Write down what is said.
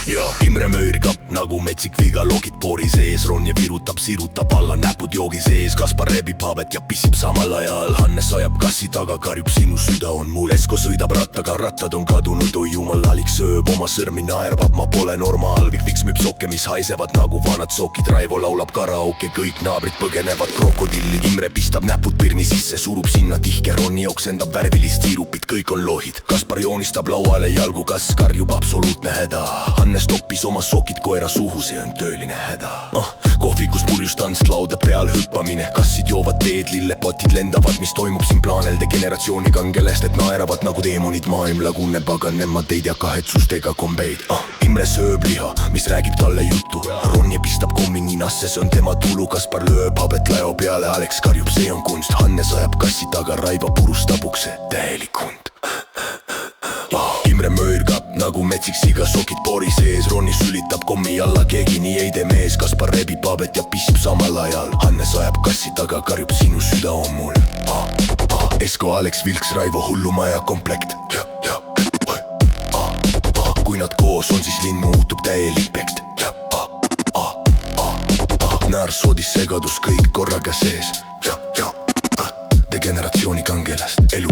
ja Imre möörgab nagu metsik viga, logid poori sees, Ronja virutab, sirutab alla näpud joogi sees, Kaspar rebib habet ja pissib samal ajal, Hannes ajab kassi taga, karjub sinu süda on mul, Esko sõidab rattaga, rattad on kadunud, oi jumal, Alik sööb oma sõrmi, naerab, ma pole normaal, Viks müüb sokke, mis haisevad nagu vanad sokid, Raivo laulab karaoke, kõik naabrid põgenevad krokodilli, Imre pistab näpud pirni sisse, surub sinna tihke, Ronja oksendab värvilist siirupit, kõik on lohid, Kaspar joonistab lauale jalgu, kas karjub absoluutne häda, Hannes toppis oma sokid koera suhu, see on tööline häda. Kohvikust purjus tants, lauda peal hüppamine, kassid joovad teed, lillepotid lendavad, mis toimub siin plaanelde generatsiooni kangelastest naeravad nagu teemonid, maailm laguneb, aga nemad ei tea kahetsust ega kombeid. Imre sööb liha, mis räägib talle juttu, Ronja pistab kommi ninasse, see on tema tulu, Kaspar lööb habet läo peale, Alex karjub, see on kunst, Hannes ajab kassi taga, Raivo purustab ukse, täielik hund. Imre möörgab nagu metsik siga, sokid poori sees, Ronni sülitab kommi alla, keegi nii ei tee mees, Kaspar rebib habet ja pissib samal ajal, Hannes ajab kassi taga, karjub, sinu süda on mul. Esko, Alex, Vilks, Raivo, hullumaja komplekt. Kui nad koos on, siis linn muutub täielik pekst. Naar, sodis, segadus, kõik korraga sees. Degeneratsiooni kangelast, elu